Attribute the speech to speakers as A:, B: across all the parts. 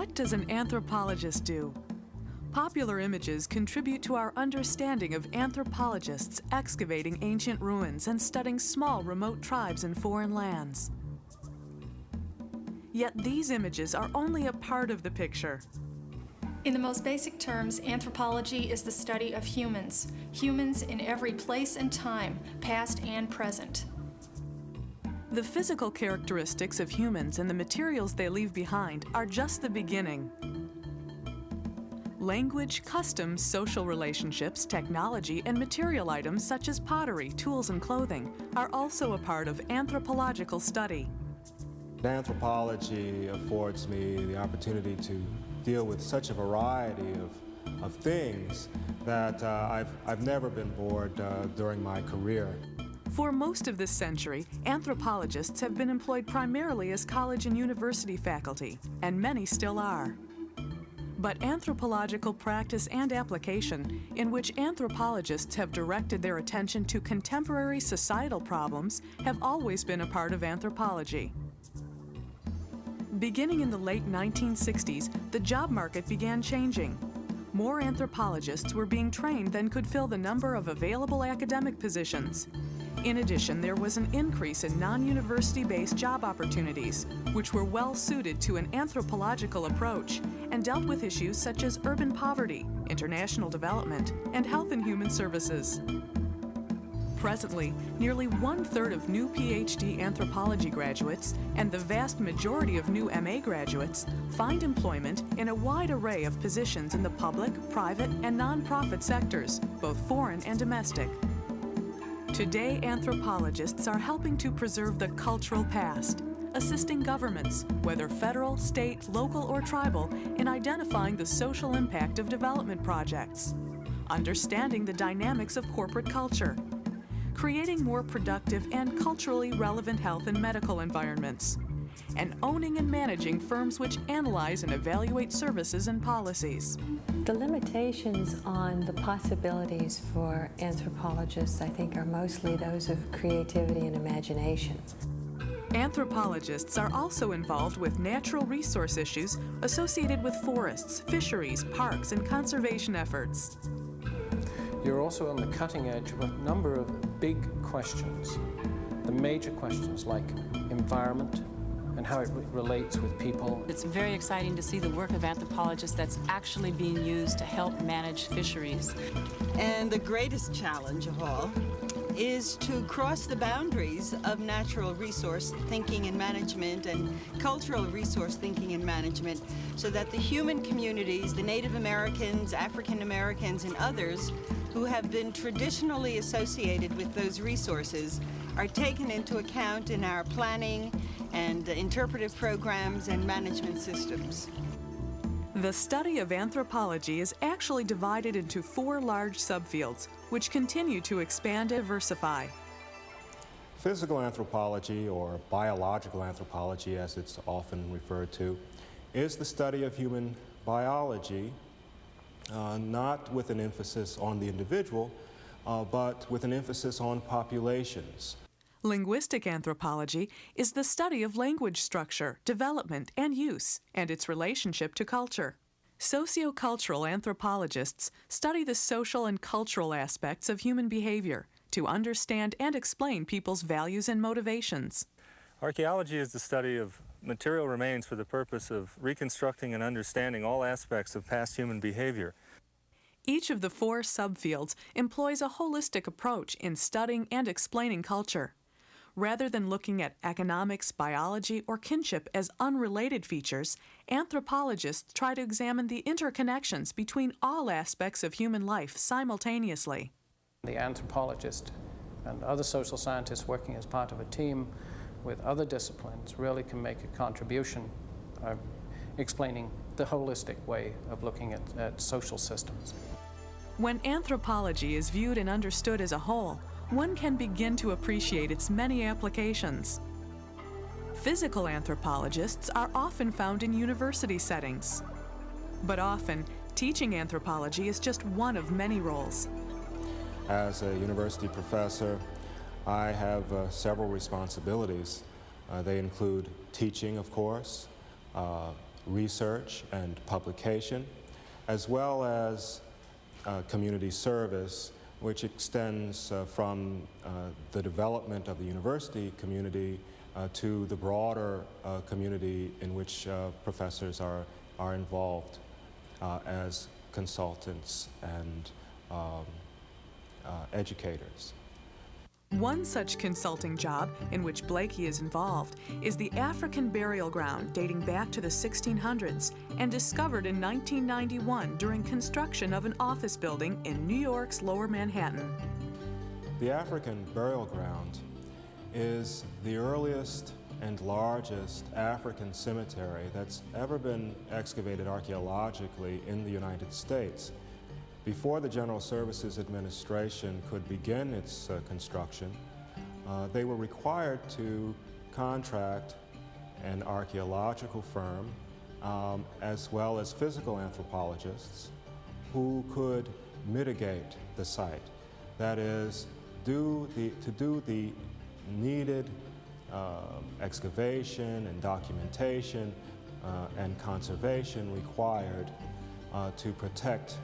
A: What does an anthropologist do? Popular images contribute to our understanding of anthropologists excavating ancient ruins and studying small remote tribes in foreign lands. Yet these images are only a part of the picture.
B: In the most basic terms, anthropology is the study of humans. Humans in every place and time, past and present.
A: The physical characteristics of humans and the materials they leave behind are just the beginning. Language, customs, social relationships, technology, and material items such as pottery, tools, and clothing are also a part of anthropological study.
C: Anthropology affords me the opportunity to deal with such a variety of things that I've never been bored during my career.
A: For most of this century, anthropologists have been employed primarily as college and university faculty, and many still are. But anthropological practice and application, in which anthropologists have directed their attention to contemporary societal problems, have always been a part of anthropology. Beginning in the late 1960s, the job market began changing. More anthropologists were being trained than could fill the number of available academic positions. In addition, there was an increase in non-university-based job opportunities, which were well suited to an anthropological approach and dealt with issues such as urban poverty, international development, and health and human services. Presently, nearly 1/3 of new PhD anthropology graduates and the vast majority of new MA graduates find employment in a wide array of positions in the public, private, and nonprofit sectors, both foreign and domestic. Today, anthropologists are helping to preserve the cultural past, assisting governments, whether federal, state, local, or tribal, in identifying the social impact of development projects, understanding the dynamics of corporate culture, creating more productive and culturally relevant health and medical environments, and owning and managing firms which analyze and evaluate services and policies.
D: The limitations on the possibilities for anthropologists, I think, are mostly those of creativity and imagination.
A: Anthropologists are also involved with natural resource issues associated with forests, fisheries, parks, and conservation efforts.
E: You're also on the cutting edge of a number of big questions. The major questions like environment and how it relates with people.
F: It's very exciting to see the work of anthropologists that's actually being used to help manage fisheries.
G: And the greatest challenge of all is to cross the boundaries of natural resource thinking and management and cultural resource thinking and management so that the human communities, the Native Americans, African Americans, and others who have been traditionally associated with those resources are taken into account in our planning and interpretive programs and management systems.
A: The study of anthropology is actually divided into 4 large subfields, which continue to expand and diversify.
C: Physical anthropology, or biological anthropology as it's often referred to, is the study of human biology, not with an emphasis on the individual, but with an emphasis on populations.
A: Linguistic anthropology is the study of language structure, development, and use, and its relationship to culture. Sociocultural anthropologists study the social and cultural aspects of human behavior to understand and explain people's values and motivations.
H: Archaeology is the study of material remains for the purpose of reconstructing and understanding all aspects of past human behavior.
A: Each of the 4 subfields employs a holistic approach in studying and explaining culture. Rather than looking at economics, biology, or kinship as unrelated features, anthropologists try to examine the interconnections between all aspects of human life simultaneously.
E: The anthropologist and other social scientists working as part of a team with other disciplines really can make a contribution explaining the holistic way of looking at social systems.
A: When anthropology is viewed and understood as a whole, one can begin to appreciate its many applications. Physical anthropologists are often found in university settings. But often, teaching anthropology is just one of many roles.
C: As a university professor, I have several responsibilities. They include teaching, of course, research and publication, as well as community service, which extends from the development of the university community to the broader community in which professors are involved as consultants and educators.
A: One such consulting job in which Blakey is involved is the African burial ground dating back to the 1600s and discovered in 1991 during construction of an office building in New York's Lower Manhattan.
C: The African burial ground is the earliest and largest African cemetery that's ever been excavated archaeologically in the United States. Before the General Services Administration could begin its construction, they were required to contract an archaeological firm as well as physical anthropologists who could mitigate the site. That is, to do the needed excavation and documentation and conservation required to protect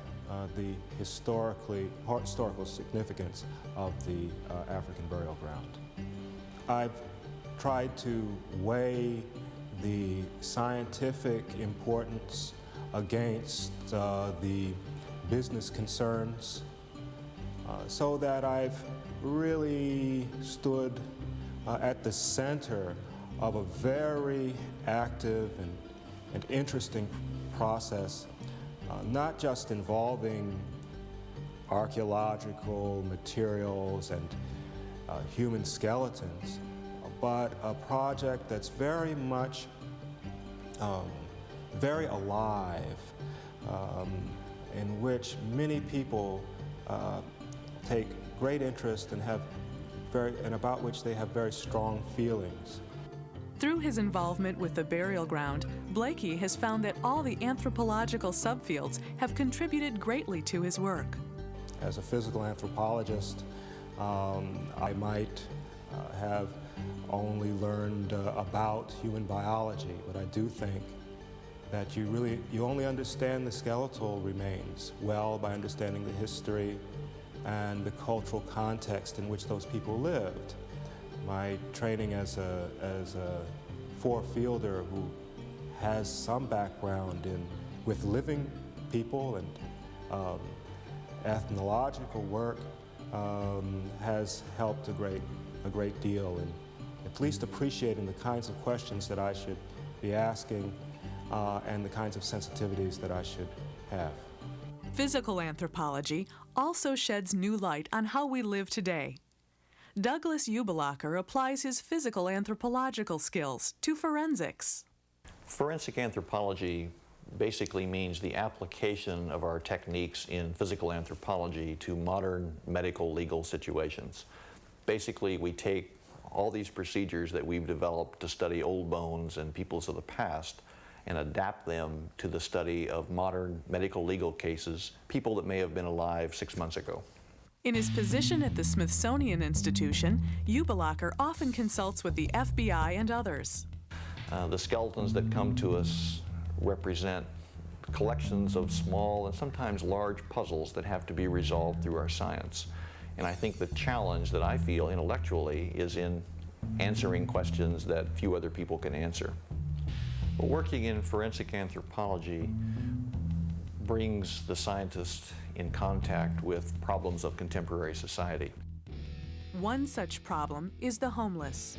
C: the historical significance of the African burial ground. I've tried to weigh the scientific importance against the business concerns so that I've really stood at the center of a very active and interesting process, not just involving archaeological materials and human skeletons, but a project that's very much very alive, in which many people take great interest and about which they have very strong feelings.
A: Through his involvement with the burial ground, Blakey has found that all the anthropological subfields have contributed greatly to his work.
C: As a physical anthropologist, I might have only learned about human biology, but I do think that you only understand the skeletal remains well by understanding the history and the cultural context in which those people lived. My training as a four-fielder who has some background with living people and ethnological work has helped a great deal in at least appreciating the kinds of questions that I should be asking and the kinds of sensitivities that I should have.
A: Physical anthropology also sheds new light on how we live today. Douglas Ubelacher applies his physical anthropological skills to forensics.
I: Forensic anthropology basically means the application of our techniques in physical anthropology to modern medical legal situations. Basically, we take all these procedures that we've developed to study old bones and peoples of the past and adapt them to the study of modern medical legal cases, people that may have been alive 6 months ago.
A: In his position at the Smithsonian Institution, Ubelacher often consults with the FBI and others.
I: The skeletons that come to us represent collections of small and sometimes large puzzles that have to be resolved through our science. And I think the challenge that I feel intellectually is in answering questions that few other people can answer. But working in forensic anthropology brings the scientist in contact with problems of contemporary society.
A: One such problem is the homeless.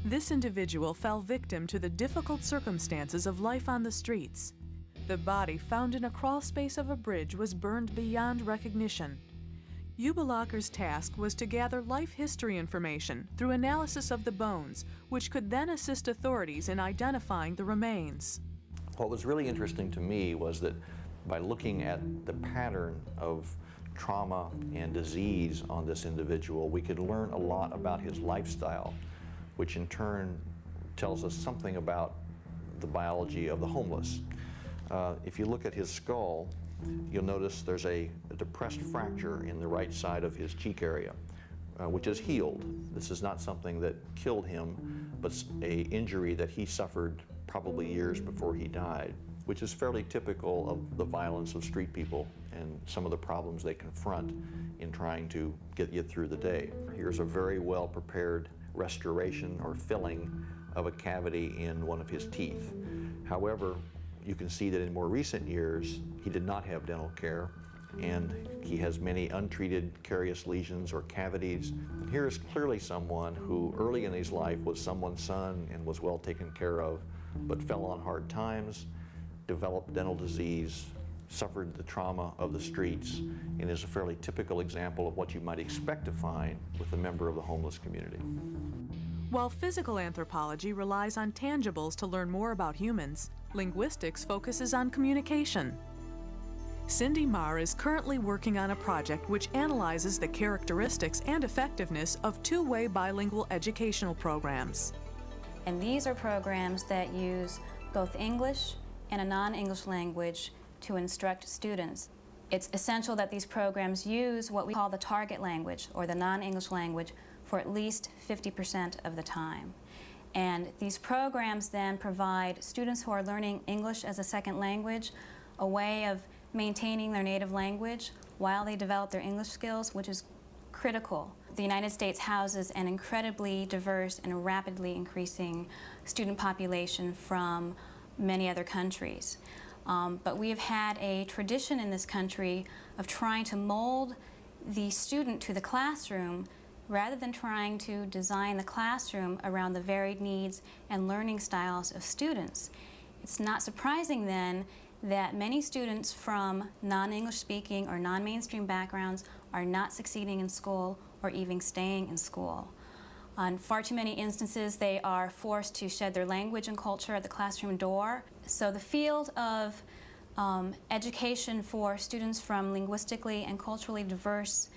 A: This individual fell victim to the difficult circumstances of life on the streets. The body found in a crawl space of a bridge was burned beyond recognition. Ubelacher's task was to gather life history information through analysis of the bones, which could then assist authorities in identifying the remains.
I: What was really interesting to me was that by looking at the pattern of trauma and disease on this individual, we could learn a lot about his lifestyle, which in turn tells us something about the biology of the homeless. If you look at his skull, you'll notice there's a depressed fracture in the right side of his cheek area, which is healed. This is not something that killed him, but an injury that he suffered probably years before he died, which is fairly typical of the violence of street people and some of the problems they confront in trying to get you through the day. Here's a very well prepared restoration or filling of a cavity in one of his teeth. However, you can see that in more recent years, he did not have dental care, and he has many untreated carious lesions or cavities. Here is clearly someone who early in his life was someone's son and was well taken care of, but fell on hard times, developed dental disease, suffered the trauma of the streets, and is a fairly typical example of what you might expect to find with a member of the homeless community.
A: While physical anthropology relies on tangibles to learn more about humans, linguistics focuses on communication. Cindy Marr is currently working on a project which analyzes the characteristics and effectiveness of two-way bilingual educational programs.
J: And these are programs that use both English and a non-English language to instruct students. It's essential that these programs use what we call the target language, or the non-English language, for at least 50% of the time. And these programs then provide students who are learning English as a second language a way of maintaining their native language while they develop their English skills, which is critical. The United States houses an incredibly diverse and rapidly increasing student population from many other countries. But we have had a tradition in this country of trying to mold the student to the classroom rather than trying to design the classroom around the varied needs and learning styles of students. It's not surprising then that many students from non-English speaking or non-mainstream backgrounds are not succeeding in school or even staying in school. On far too many instances, they are forced to shed their language and culture at the classroom door. So the field of education for students from linguistically and culturally diverse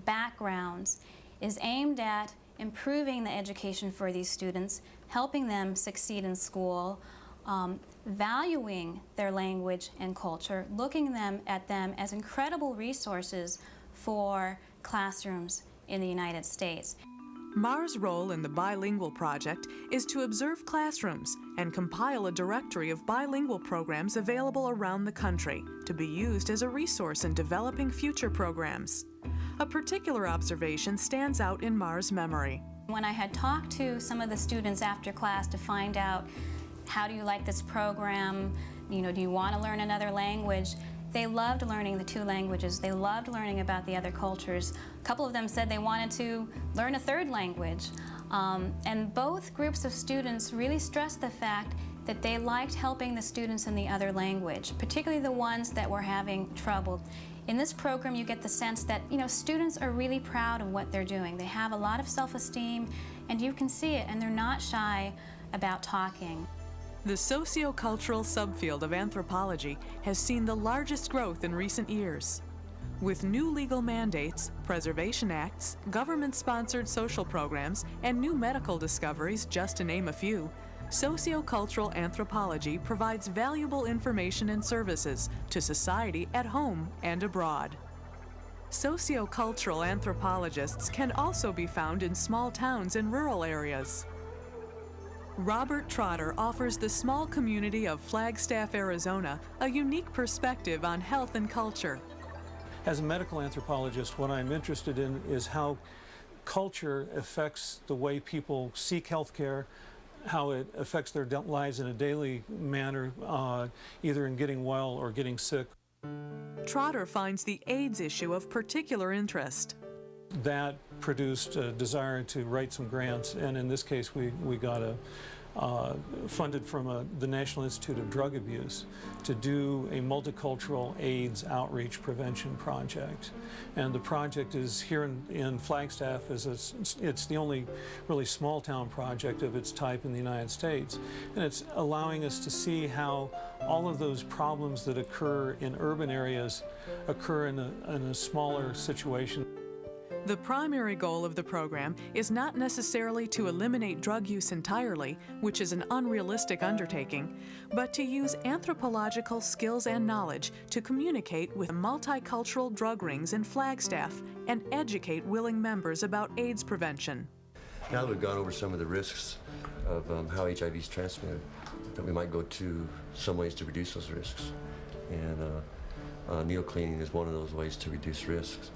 J: backgrounds is aimed at improving the education for these students, helping them succeed in school, valuing their language and culture, looking at them as incredible resources for classrooms in the United States.
A: Marr's role in the Bilingual Project is to observe classrooms and compile a directory of bilingual programs available around the country to be used as a resource in developing future programs. A particular observation stands out in Marr's memory.
J: When I had talked to some of the students after class to find out, how do you like this program? Do you want to learn another language? They loved learning the two languages. They loved learning about the other cultures. A couple of them said they wanted to learn a third language. And both groups of students really stressed the fact that they liked helping the students in the other language, particularly the ones that were having trouble. In this program, you get the sense that students are really proud of what they're doing. They have a lot of self-esteem, and you can see it, and they're not shy about talking.
A: The sociocultural subfield of anthropology has seen the largest growth in recent years. With new legal mandates, preservation acts, government-sponsored social programs, and new medical discoveries, just to name a few, sociocultural anthropology provides valuable information and services to society at home and abroad. Sociocultural anthropologists can also be found in small towns and rural areas. Robert Trotter offers the small community of Flagstaff, Arizona, a unique perspective on health and culture.
K: As a medical anthropologist, what I'm interested in is how culture affects the way people seek health care, how it affects their lives in a daily manner, either in getting well or getting sick.
A: Trotter finds the AIDS issue of particular interest.
K: That produced a desire to write some grants, and in this case we got funded from the National Institute of Drug Abuse to do a multicultural AIDS outreach prevention project. And the project is here in Flagstaff. It's the only really small town project of its type in the United States. And it's allowing us to see how all of those problems that occur in urban areas occur in a smaller situation.
A: The primary goal of the program is not necessarily to eliminate drug use entirely, which is an unrealistic undertaking, but to use anthropological skills and knowledge to communicate with multicultural drug rings in Flagstaff and educate willing members about AIDS prevention.
L: Now that we've gone over some of the risks of how HIV is transmitted, that we might go to some ways to reduce those risks. And needle cleaning is one of those ways to reduce risks.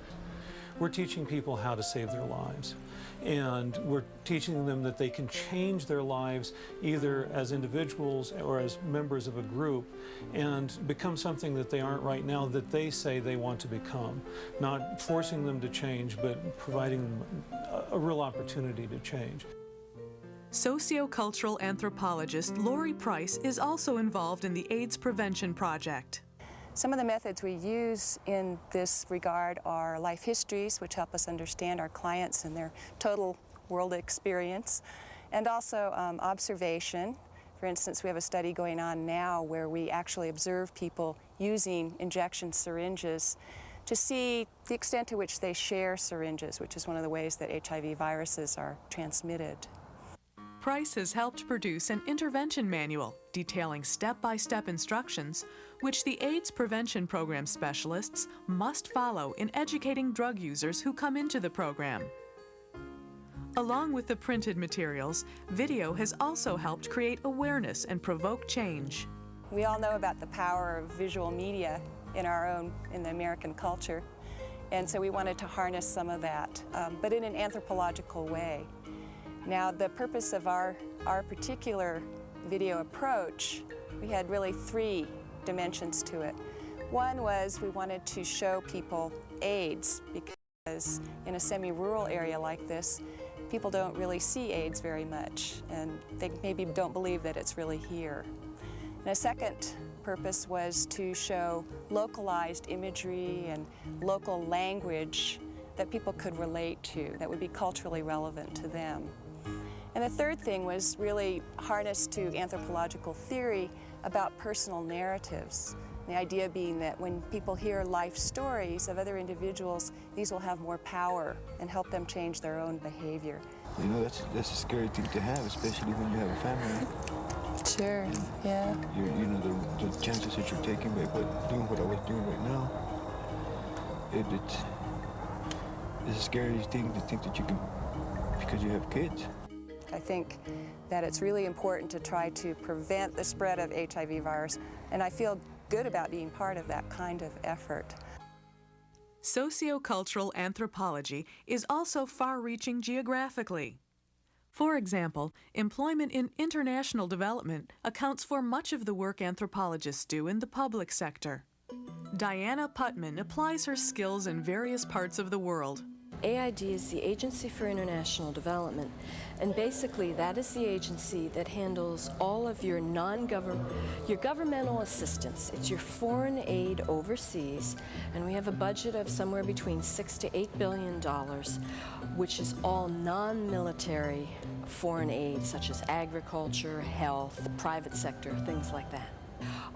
K: We're teaching people how to save their lives. And we're teaching them that they can change their lives either as individuals or as members of a group and become something that they aren't right now that they say they want to become. Not forcing them to change, but providing them a real opportunity to change.
A: Sociocultural anthropologist Lori Price is also involved in the AIDS Prevention Project.
M: Some of the methods we use in this regard are life histories, which help us understand our clients and their total world experience, and also observation. For instance, we have a study going on now where we actually observe people using injection syringes to see the extent to which they share syringes, which is one of the ways that HIV viruses are transmitted.
A: Price has helped produce an intervention manual detailing step-by-step instructions which the AIDS Prevention Program specialists must follow in educating drug users who come into the program. Along with the printed materials, video has also helped create awareness and provoke change.
M: We all know about the power of visual media in the American culture, and so we wanted to harness some of that, but in an anthropological way. Now, the purpose of our particular video approach, we had really 3 dimensions to it. One was we wanted to show people AIDS, because in a semi-rural area like this, people don't really see AIDS very much, and they maybe don't believe that it's really here. And a second purpose was to show localized imagery and local language that people could relate to, that would be culturally relevant to them. And the third thing was really harnessed to anthropological theory about personal narratives. The idea being that when people hear life stories of other individuals, these will have more power and help them change their own behavior.
N: You know, that's a scary thing to have, especially when you have a family.
M: Sure, yeah.
N: You know, the chances that you're taking by doing what I was doing right now, it's a scary thing to think that you can, because you have kids.
M: I think that it's really important to try to prevent the spread of HIV virus, and I feel good about being part of that kind of effort.
A: Sociocultural anthropology is also far-reaching geographically. For example, employment in international development accounts for much of the work anthropologists do in the public sector. Diana Putman applies her skills in various parts of the world.
O: AID is the Agency for International Development, and basically that is the agency that handles all of your governmental assistance. It's your foreign aid overseas, and we have a budget of somewhere between $6 to $8 billion, which is all non-military foreign aid, such as agriculture, health, private sector, things like that.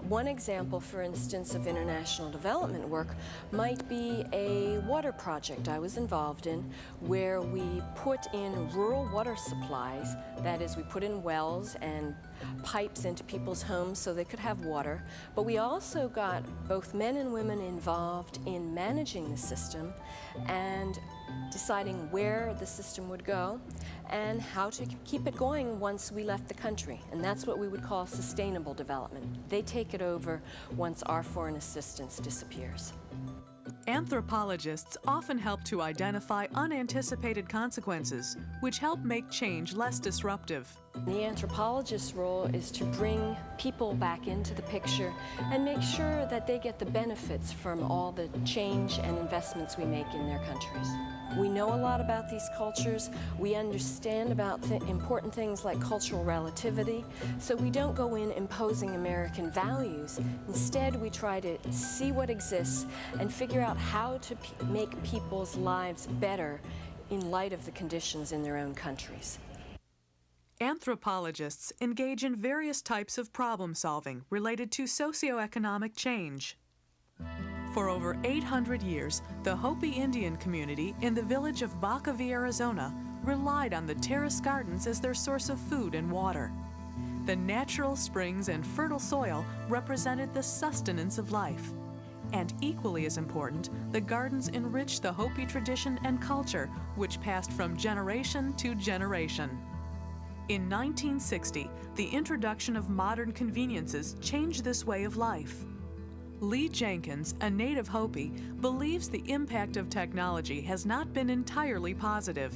O: One example, for instance, of international development work might be a water project I was involved in where we put in rural water supplies. That is, we put in wells and pipes into people's homes so they could have water. But we also got both men and women involved in managing the system and deciding where the system would go and how to keep it going once we left the country. And that's what we would call sustainable development. They take it over once our foreign assistance disappears.
A: Anthropologists often help to identify unanticipated consequences, which help make change less disruptive.
O: The anthropologist's role is to bring people back into the picture and make sure that they get the benefits from all the change and investments we make in their countries. We know a lot about these cultures. We understand about important things like cultural relativity, so we don't go in imposing American values. Instead, we try to see what exists and figure out how to make people's lives better in light of the conditions in their own countries.
A: Anthropologists engage in various types of problem solving related to socioeconomic change. For over 800 years, the Hopi Indian community in the village of Bacaville, Arizona, relied on the terrace gardens as their source of food and water. The natural springs and fertile soil represented the sustenance of life. And equally as important, the gardens enriched the Hopi tradition and culture, which passed from generation to generation. In 1960, the introduction of modern conveniences changed this way of life. Lee Jenkins, a native Hopi, believes the impact of technology has not been entirely positive.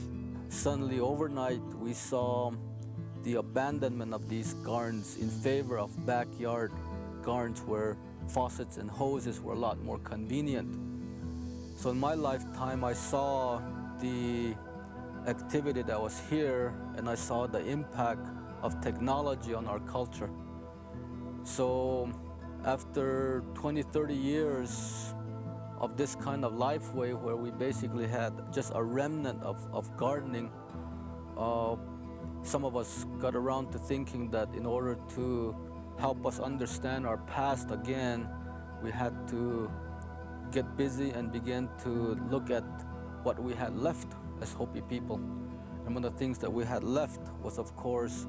P: Suddenly, overnight, we saw the abandonment of these gardens in favor of backyard gardens where faucets and hoses were a lot more convenient. So in my lifetime, I saw the activity that was here, and I saw the impact of technology on our culture. So after 20, 30 years of this kind of life way where we basically had just a remnant of gardening, some of us got around to thinking that in order to help us understand our past again, we had to get busy and begin to look at what we had left as Hopi people. And one of the things that we had left was, of course,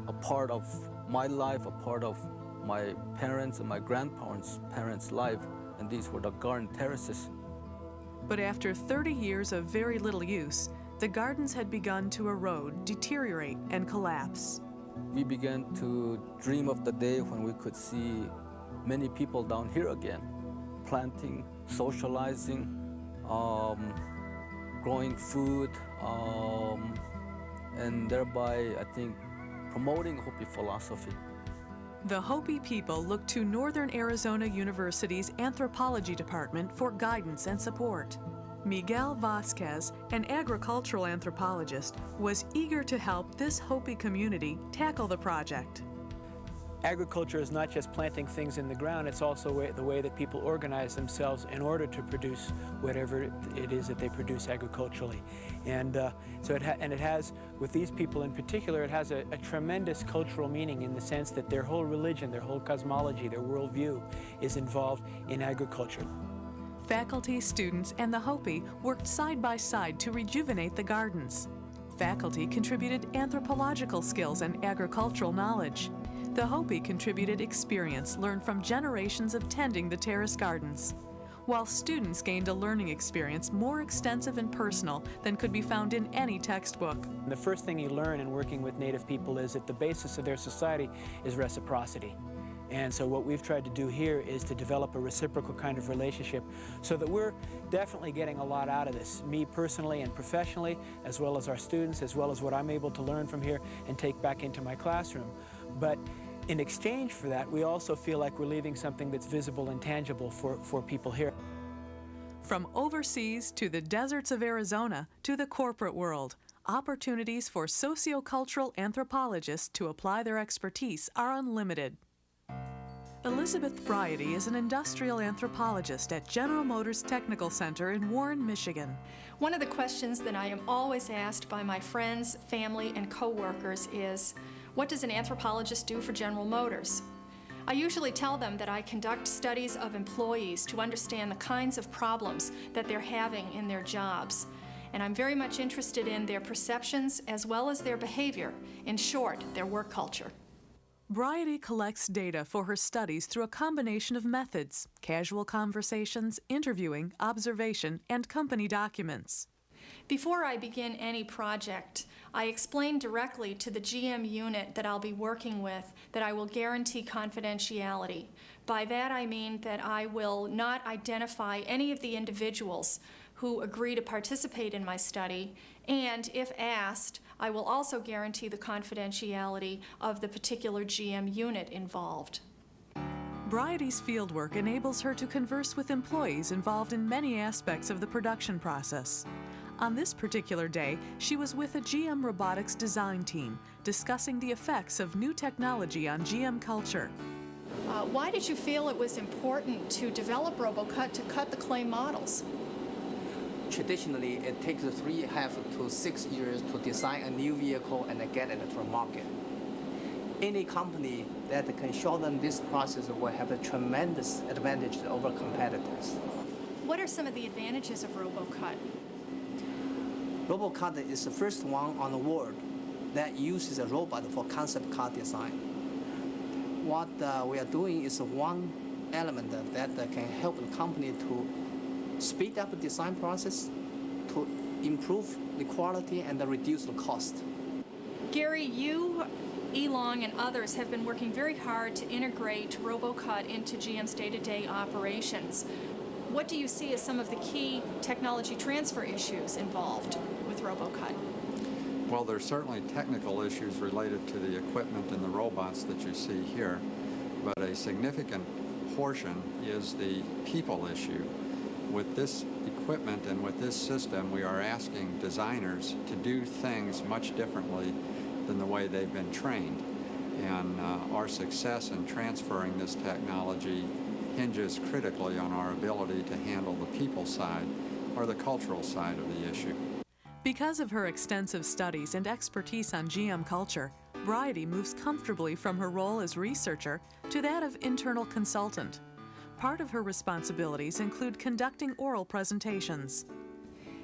P: a part of my life, a part of my parents and my grandparents' parents' life, and these were the garden terraces.
A: But after 30 years of very little use, the gardens had begun to erode, deteriorate, and collapse.
P: We began to dream of the day when we could see many people down here again, planting, socializing, growing food, and thereby, I think, promoting Hopi philosophy.
A: The Hopi people looked to Northern Arizona University's Anthropology Department for guidance and support. Miguel Vasquez, an agricultural anthropologist, was eager to help this Hopi community tackle the project.
Q: Agriculture is not just planting things in the ground, it's also the way that people organize themselves in order to produce whatever it is that they produce agriculturally. And it has, with these people in particular, it has a tremendous cultural meaning in the sense that their whole religion, their whole cosmology, their worldview is involved in agriculture.
A: Faculty, students, and the Hopi worked side by side to rejuvenate the gardens. Faculty contributed anthropological skills and agricultural knowledge. The Hopi contributed experience learned from generations of tending the terrace gardens, while students gained a learning experience more extensive and personal than could be found in any textbook.
Q: The first thing you learn in working with Native people is that the basis of their society is reciprocity. And so what we've tried to do here is to develop a reciprocal kind of relationship so that we're definitely getting a lot out of this, me personally and professionally, as well as our students, as well as what I'm able to learn from here and take back into my classroom. But in exchange for that, we also feel like we're leaving something that's visible and tangible for people here.
A: From overseas to the deserts of Arizona to the corporate world, opportunities for sociocultural anthropologists to apply their expertise are unlimited. Elizabeth Bryety is an industrial anthropologist at General Motors Technical Center in Warren, Michigan.
B: One of the questions that I am always asked by my friends, family, and coworkers is, what does an anthropologist do for General Motors? I usually tell them that I conduct studies of employees to understand the kinds of problems that they're having in their jobs. And I'm very much interested in their perceptions as well as their behavior. In short, their work culture.
A: Bryety collects data for her studies through a combination of methods: casual conversations, interviewing, observation, and company documents.
B: Before I begin any project, I explain directly to the GM unit that I'll be working with that I will guarantee confidentiality. By that I mean that I will not identify any of the individuals who agree to participate in my study, and if asked, I will also guarantee the confidentiality of the particular GM unit involved.
A: Bryety's fieldwork enables her to converse with employees involved in many aspects of the production process. On this particular day, she was with a GM robotics design team discussing the effects of new technology on GM culture.
B: Why did you feel it was important to develop RoboCut to cut the clay models?
R: Traditionally, it takes 3.5 to 6 years to design a new vehicle and get it to the market. Any company that can shorten this process will have a tremendous advantage over competitors.
B: What are some of the advantages of RoboCut?
R: RoboCut is the first one on the world that uses a robot for concept car design. What we are doing is one element that can help the company to speed up the design process, to improve the quality and reduce the cost.
B: Gary, you, Elong, and others have been working very hard to integrate RoboCut into GM's day-to-day operations. What do you see as some of the key technology transfer issues involved with RoboCut?
S: Well, there's certainly technical issues related to the equipment and the robots that you see here, but a significant portion is the people issue. With this equipment and with this system, we are asking designers to do things much differently than the way they've been trained. And our success in transferring this technology hinges critically on our ability to handle the people side or the cultural side of the issue.
A: Because of her extensive studies and expertise on GM culture, Bridie moves comfortably from her role as researcher to that of internal consultant. Part of her responsibilities include conducting oral presentations.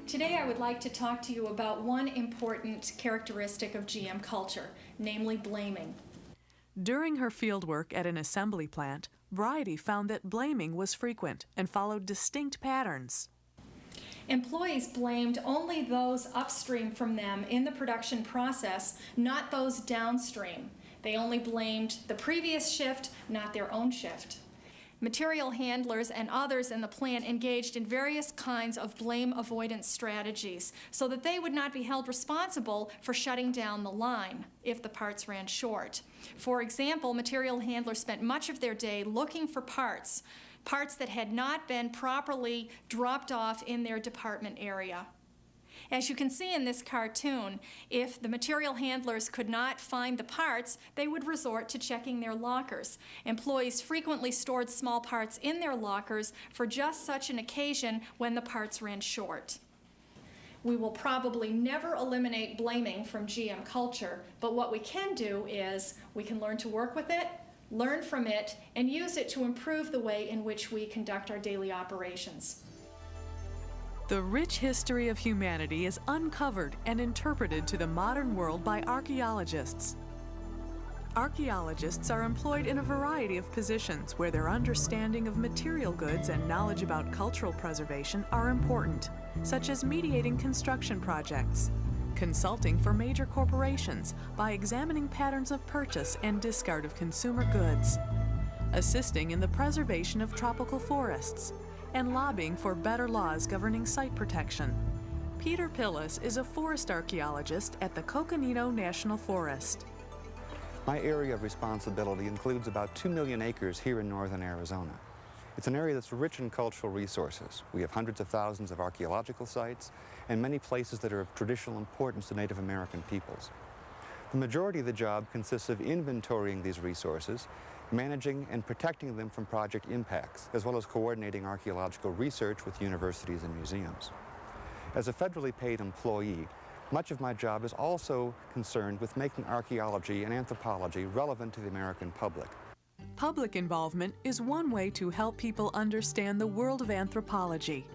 B: Today I would like to talk to you about one important characteristic of GM culture, namely blaming.
A: During her fieldwork at an assembly plant, Bridie found that blaming was frequent and followed distinct patterns.
B: Employees blamed only those upstream from them in the production process, not those downstream. They only blamed the previous shift, not their own shift. Material handlers and others in the plant engaged in various kinds of blame avoidance strategies so that they would not be held responsible for shutting down the line if the parts ran short. For example, material handlers spent much of their day looking for parts that had not been properly dropped off in their department area. As you can see in this cartoon, if the material handlers could not find the parts, they would resort to checking their lockers. Employees frequently stored small parts in their lockers for just such an occasion when the parts ran short. We will probably never eliminate blaming from GM culture, but what we can do is we can learn to work with it, learn from it, and use it to improve the way in which we conduct our daily operations.
A: The rich history of humanity is uncovered and interpreted to the modern world by archaeologists. Archaeologists are employed in a variety of positions where their understanding of material goods and knowledge about cultural preservation are important, such as mediating construction projects, consulting for major corporations by examining patterns of purchase and discard of consumer goods, assisting in the preservation of tropical forests, and lobbying for better laws governing site protection. Peter Pillis is a forest archaeologist at the Coconino National Forest.
T: My area of responsibility includes about 2 million acres here in northern Arizona. It's an area that's rich in cultural resources. We have hundreds of thousands of archaeological sites and many places that are of traditional importance to Native American peoples. The majority of the job consists of inventorying these resources, managing and protecting them from project impacts, as well as coordinating archaeological research with universities and museums. As a federally paid employee, much of my job is also concerned with making archaeology and anthropology relevant to the American public.
A: Public involvement is one way to help people understand the world of anthropology.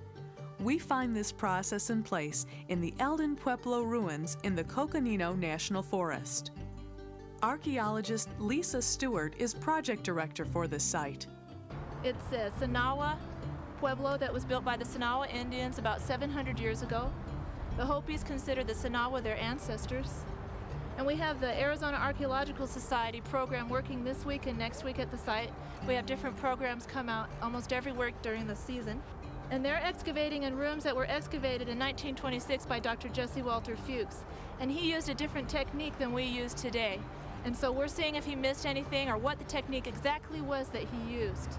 A: We find this process in place in the Eldon Pueblo ruins in the Coconino National Forest. Archaeologist Lisa Stewart is project director for this site.
U: It's a Sinawa Pueblo that was built by the Sinawa Indians about 700 years ago. The Hopis consider the Sinawa their ancestors. And we have the Arizona Archaeological Society program working this week and next week at the site. We have different programs come out almost every week during the season. And they're excavating in rooms that were excavated in 1926 by Dr. Jesse Walter Fuchs. And he used a different technique than we use today. And so we're seeing if he missed anything or what the technique exactly was that he used.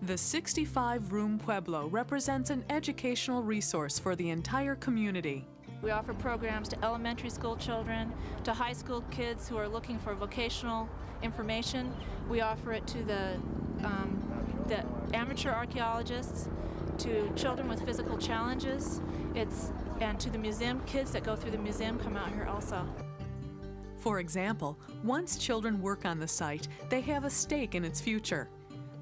A: The 65-room Pueblo represents an educational resource for the entire community.
U: We offer programs to elementary school children, to high school kids who are looking for vocational information. We offer it to the amateur archaeologists, to children with physical challenges, and to the museum kids that go through the museum come out here also.
A: For example, once children work on the site, they have a stake in its future.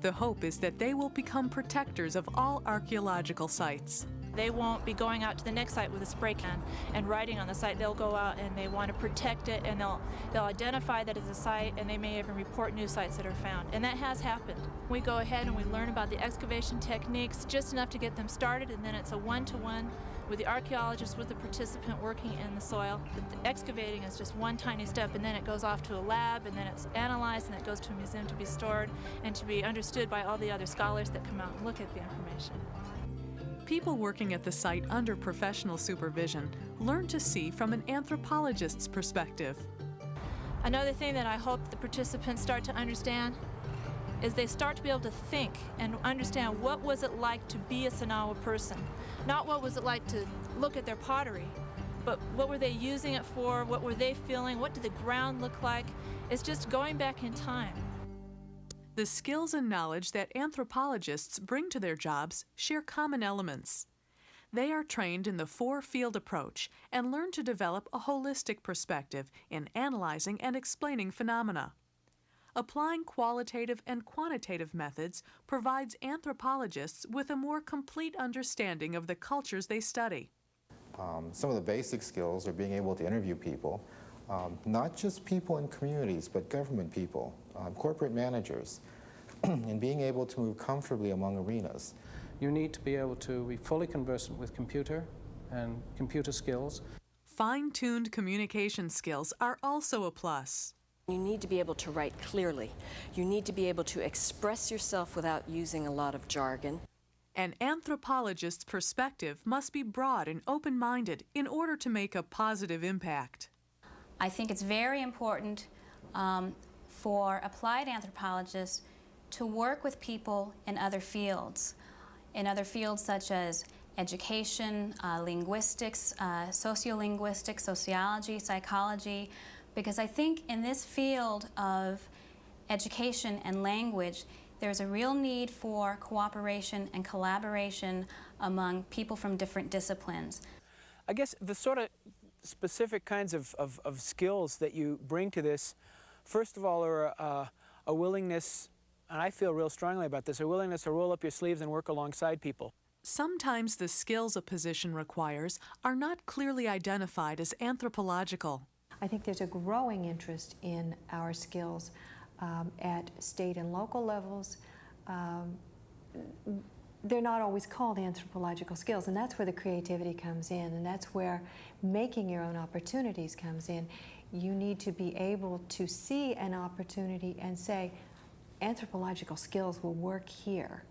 A: The hope is that they will become protectors of all archaeological sites.
U: They won't be going out to the next site with a spray can and writing on the site. They'll go out and they want to protect it, and they'll identify that as a site, and they may even report new sites that are found. And that has happened. We go ahead and we learn about the excavation techniques, just enough to get them started, and then it's a one-to-one with the archaeologist, with the participant working in the soil. The excavating is just one tiny step, and then it goes off to a lab, and then it's analyzed, and it goes to a museum to be stored and to be understood by all the other scholars that come out and look at the information.
A: People working at the site under professional supervision learn to see from an anthropologist's perspective.
U: Another thing that I hope the participants start to understand is they start to be able to think and understand what was it like to be a Sanawa person. Not what was it like to look at their pottery, but what were they using it for, what were they feeling, what did the ground look like. It's just going back in time.
A: The skills and knowledge that anthropologists bring to their jobs share common elements. They are trained in the four-field approach and learn to develop a holistic perspective in analyzing and explaining phenomena. Applying qualitative and quantitative methods provides anthropologists with a more complete understanding of the cultures they study.
D: Some of the basic skills are being able to interview people, not just people in communities, but government people, corporate managers, and being able to move comfortably among arenas.
E: You need to be able to be fully conversant with computer and computer skills.
A: Fine-tuned communication skills are also a plus.
O: You need to be able to write clearly. You need to be able to express yourself without using a lot of jargon.
A: An anthropologist's perspective must be broad and open-minded in order to make a positive impact.
J: I think it's very important for applied anthropologists to work with people in other fields such as education, linguistics, sociolinguistics, sociology, psychology, because I think in this field of education and language, there's a real need for cooperation and collaboration among people from different disciplines.
Q: I guess the sort of specific kinds of skills that you bring to this, first of all, are a willingness, and I feel real strongly about this, a willingness to roll up your sleeves and work alongside people.
A: Sometimes the skills a position requires are not clearly identified as anthropological.
V: I think there's a growing interest in our skills at state and local levels. They're not always called anthropological skills, and that's where the creativity comes in, and that's where making your own opportunities comes in. You need to be able to see an opportunity and say, anthropological skills will work here.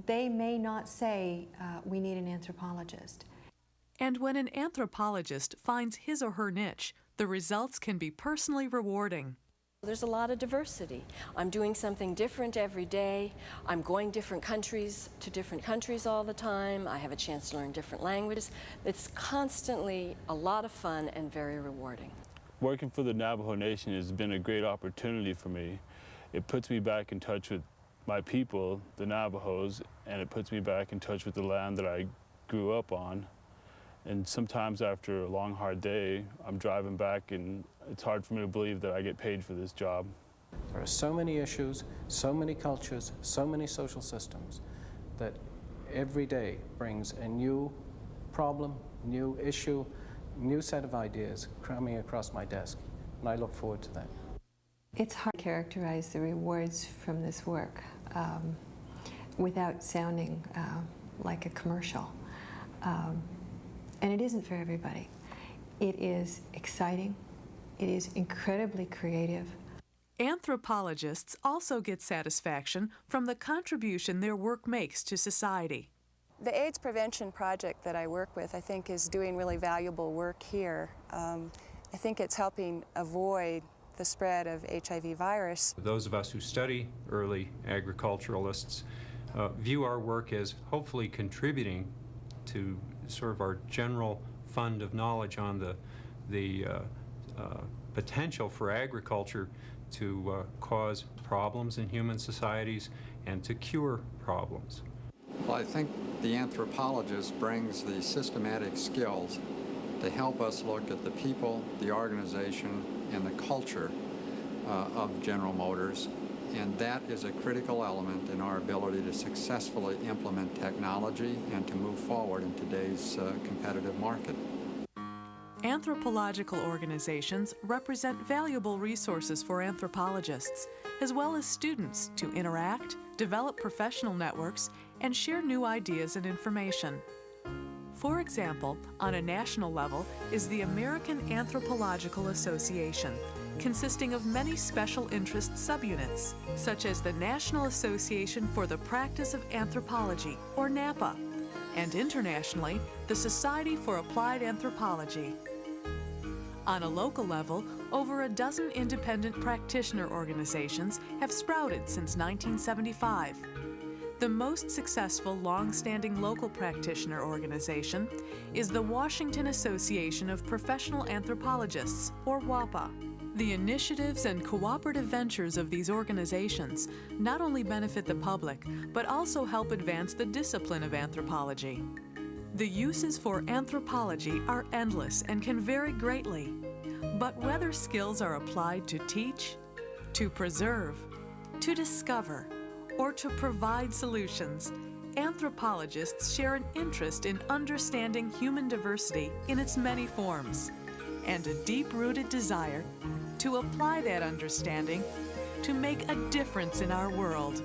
V: They may not say, we need an anthropologist.
A: And when an anthropologist finds his or her niche, the results can be personally rewarding.
O: There's a lot of diversity. I'm doing something different every day. I'm going to different countries all the time. I have a chance to learn different languages. It's constantly a lot of fun and very rewarding.
W: Working for the Navajo Nation has been a great opportunity for me. It puts me back in touch with my people, the Navajos, and it puts me back in touch with the land that I grew up on. And sometimes after a long, hard day, I'm driving back and it's hard for me to believe that I get paid for this job.
E: There are so many issues, so many cultures, so many social systems that every day brings a new problem, new issue, new set of ideas coming across my desk. And I look forward to that.
V: It's hard to characterize the rewards from this work without sounding like a commercial. And it isn't for everybody. It is exciting. It is incredibly creative.
A: Anthropologists also get satisfaction from the contribution their work makes to society.
M: The AIDS prevention project that I work with, I think, is doing really valuable work here. I think it's helping avoid the spread of HIV virus.
X: Those of us who study early agriculturalists view our work as hopefully contributing to sort of our general fund of knowledge on the potential for agriculture to cause problems in human societies and to cure problems.
S: Well, I think the anthropologist brings the systematic skills to help us look at the people, the organization, and the culture of General Motors And that is a critical element in our ability to successfully implement technology and to move forward in today's competitive market.
A: Anthropological organizations represent valuable resources for anthropologists, as well as students to interact, develop professional networks, and share new ideas and information. For example, on a national level is the American Anthropological Association, consisting of many special interest subunits, such as the National Association for the Practice of Anthropology, or NAPA, and internationally, the Society for Applied Anthropology. On a local level, over a dozen independent practitioner organizations have sprouted since 1975. The most successful long-standing local practitioner organization is the Washington Association of Professional Anthropologists, or WAPA. The initiatives and cooperative ventures of these organizations not only benefit the public, but also help advance the discipline of anthropology. The uses for anthropology are endless and can vary greatly, but whether skills are applied to teach, to preserve, to discover, or to provide solutions, anthropologists share an interest in understanding human diversity in its many forms, and a deep-rooted desire to apply that understanding to make a difference in our world.